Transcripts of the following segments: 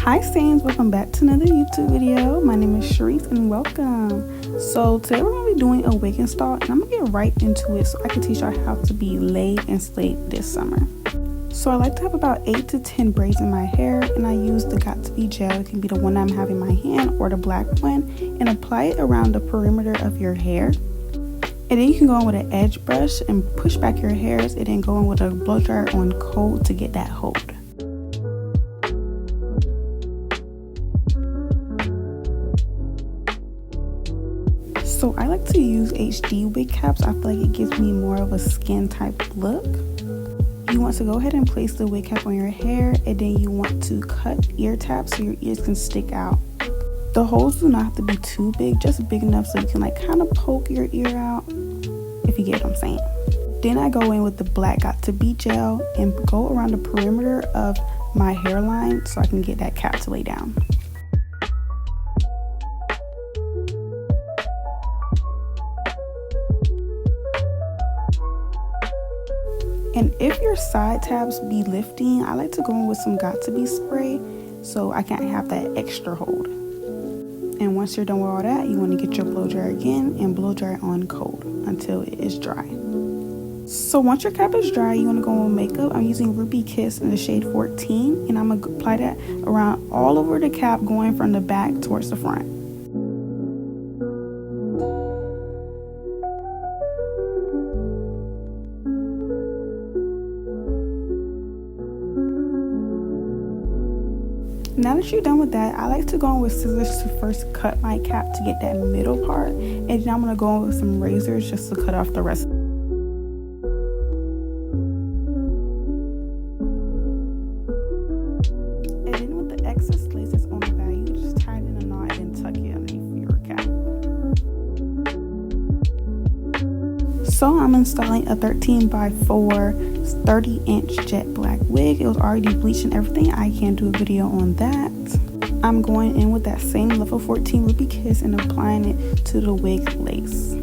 Hi Saints, welcome back to another YouTube video. My name is Reese and welcome. So today we're going to be doing a wig install and I'm going to get right into it so I can teach y'all how to be laid and slayed this summer. So I like to have about 8 to 10 braids in my hair and I use the 𝐜𝐴𝐻 gel. It can be the one I'm having in my hand or the black one, and apply it around the perimeter of your hair. And then you can go in with an edge brush and push back your hairs and then go in with a blow dryer on cold to get that hold. So I like to use HD wig caps. I feel like it gives me more of a skin type look. You want to go ahead and place the wig cap on your hair, and then you want to cut ear tabs so your ears can stick out. The holes do not have to be too big, just big enough so you can like kind of poke your ear out, if you get what I'm saying. Then I go in with the black 𝐜𝐴𝐻 gel and go around the perimeter of my hairline so I can get that cap to lay down. And if your side tabs be lifting, I like to go in with some 𝐜𝐴𝐻 spray so I can't have that extra hold. And once you're done with all that, you want to get your blow dryer again and blow dry on cold until it is dry. So once your cap is dry, you want to go on makeup. I'm using Ruby Kiss in the shade 14, and I'm going to apply that around all over the cap, going from the back towards the front. Now that you're done with that, I like to go in with scissors to first cut my cap to get that middle part, and then I'm going to go in with some razors just to cut off the rest. And then with the excess laces on the back, you just tie it in a knot and tuck it underneath your cap. So I'm installing a 13x4 30-inch jet black wig. It was already bleached and everything. I can't do a video on that. I'm going in with that same level 14 Ruby Kiss and applying it to the wig lace.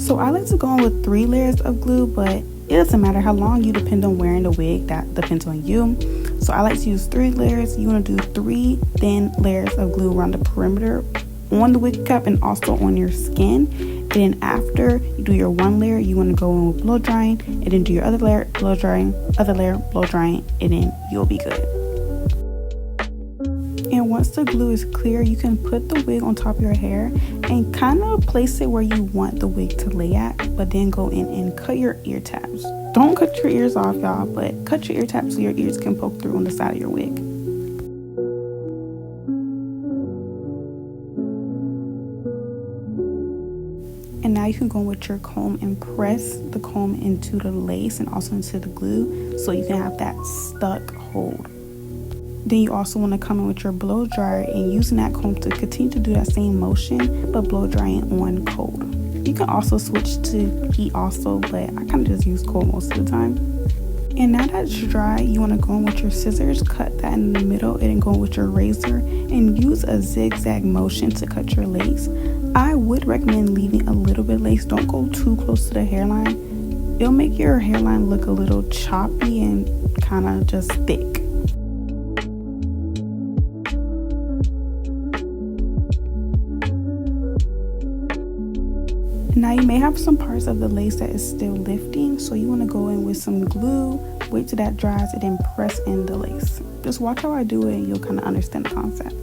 So I like to go in with 3 layers of glue, but it doesn't matter how long you depend on wearing the wig, that depends on you. So I like to use 3 layers. You want to do 3 thin layers of glue around the perimeter on the wig cap and also on your skin. And then after you do your 1 layer, you want to go in with blow drying, and then do your other layer, blow drying, other layer, blow drying, and then you'll be good. And once the glue is clear, you can put the wig on top of your hair and kind of place it where you want the wig to lay at, but then go in and cut your ear tabs. Don't cut your ears off, y'all, but cut your ear tabs so your ears can poke through on the side of your wig. And now you can go with your comb and press the comb into the lace and also into the glue so you can have that stuck hold. Then you also want to come in with your blow dryer and using that comb to continue to do that same motion, but blow drying on cold. You can also switch to heat also, but I kind of just use cold most of the time. And now that it's dry, you want to go in with your scissors, cut that in the middle, and then go in with your razor and use a zigzag motion to cut your lace. I would recommend leaving a little bit of lace. Don't go too close to the hairline. It'll make your hairline look a little choppy and kind of just thick. Now you may have some parts of the lace that is still lifting, so you want to go in with some glue, wait till that dries, and then press in the lace. Just watch how I do it and you'll kind of understand the concept.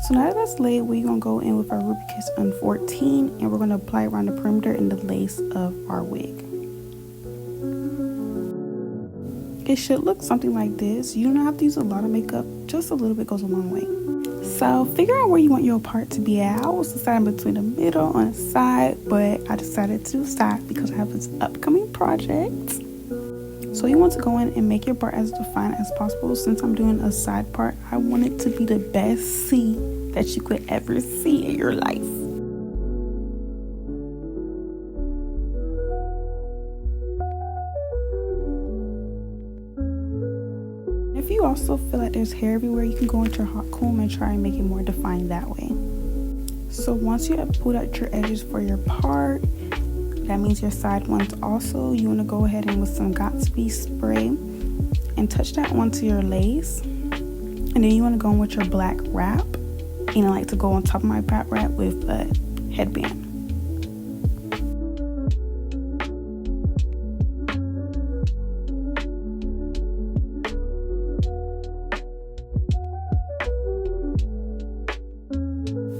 So now that that's laid, we're going to go in with our Ruby Kiss on 14 and we're going to apply around the perimeter and the lace of our wig. It should look something like this. You don't have to use a lot of makeup, just a little bit goes a long way. So figure out where you want your part to be at. I was deciding between the middle on the side, but I decided to do side because I have this upcoming project. So you want to go in and make your part as defined as possible. Since I'm doing a side part, I want it to be the best C that you could ever see in your life. If you also feel like there's hair everywhere, you can go into your hot comb and try and make it more defined that way. So once you have pulled out your edges for your part, that means your side ones also, you want to go ahead and with some 𝐬𝐷𝐻 spray and touch that onto your lace. And then you want to go in with your black wrap. And I like to go on top of my black wrap with a headband.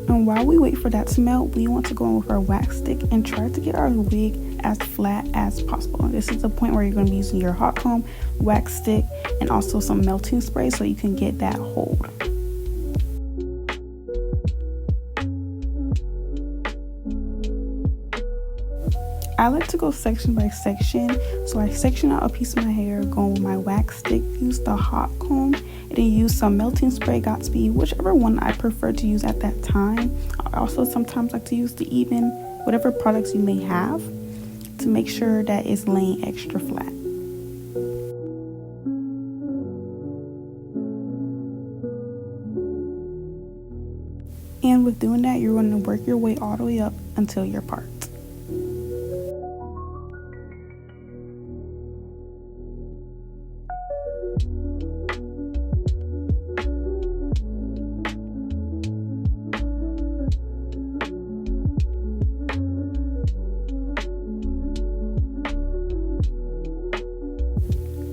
And while we wait for that to melt, we want to go in with our wax stick and try to get our wig as flat as possible. This is the point where you're going to be using your hot comb, wax stick, and also some melting spray so you can get that hold. I like to go section by section, so I section out a piece of my hair, going with my wax stick, use the hot comb, and then use some melting spray, 𝐬𝐷𝐻, whichever one I prefer to use at that time. I also sometimes like to use the even, whatever products you may have, to make sure that it's laying extra flat. And with doing that, you're going to work your way all the way up until your part.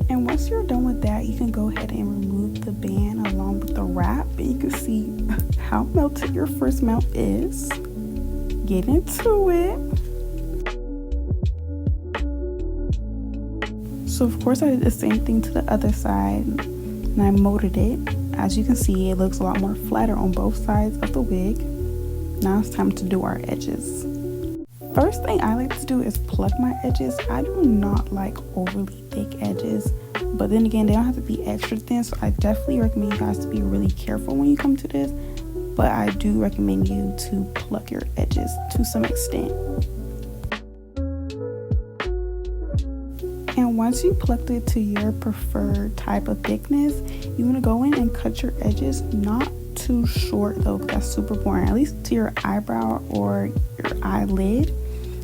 And once you're done with that, you can go ahead and remove the band along with the wrap, and you can see how melted your first melt is. Get into it. So of course I did the same thing to the other side and I molded it. As you can see, it looks a lot more flatter on both sides of the wig. Now it's time to do our edges. First thing I like to do is pluck my edges. I do not like overly thick edges, but then again, they don't have to be extra thin, so I definitely recommend you guys to be really careful when you come to this, but I do recommend you to pluck your edges to some extent. And once you plucked it to your preferred type of thickness, you want to go in and cut your edges, not too short though, because that's super boring, at least to your eyebrow or your eyelid.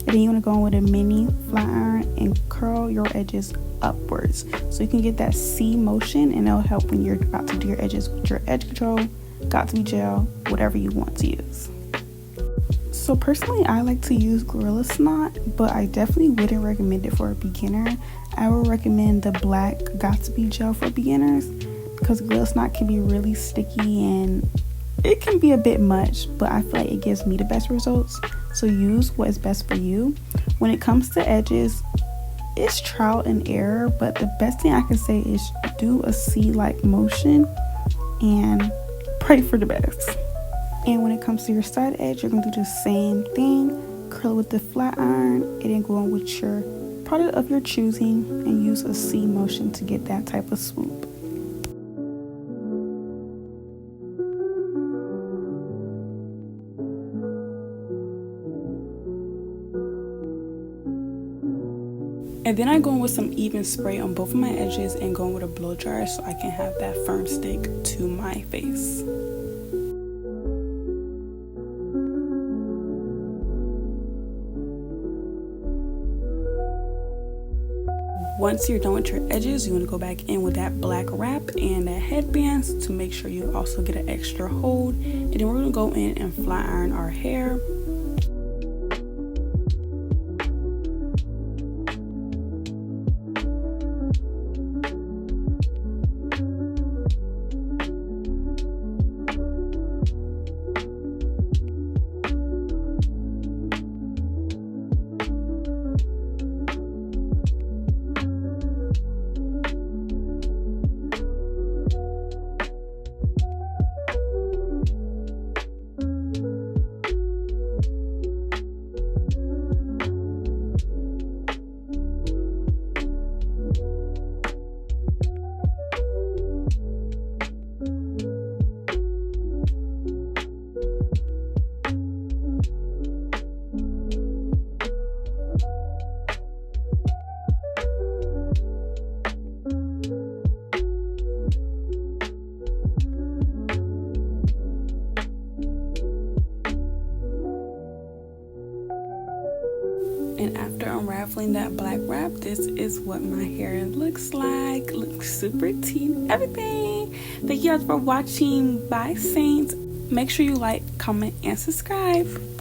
And then you want to go in with a mini flat iron and curl your edges upwards so you can get that C motion, and it'll help when you're about to do your edges with your edge control, 𝐬𝐷𝐻 gel, whatever you want to use. So personally, I like to use Gorilla Snot, but I definitely wouldn't recommend it for a beginner. I would recommend the black 𝐬𝐷𝐻 gel for beginners because Gorilla Snot can be really sticky and it can be a bit much, but I feel like it gives me the best results. So use what is best for you. When it comes to edges, it's trial and error, but the best thing I can say is do a C-like motion and pray for the best. And when it comes to your side edge, you're going to do the same thing. Curl it with the flat iron and then go on with your product of your choosing and use a C motion to get that type of swoop. And then I go in with some even spray on both of my edges and go in with a blow dryer so I can have that firm stick to my face. Once you're done with your edges, you want to go back in with that black wrap and that headbands to make sure you also get an extra hold. And then we're going to go in and flat iron our hair. And after unraveling that black wrap, this is what my hair looks like. Looks super tea, everything. Thank you guys for watching. Bye, Saints. Make sure you like, comment, and subscribe.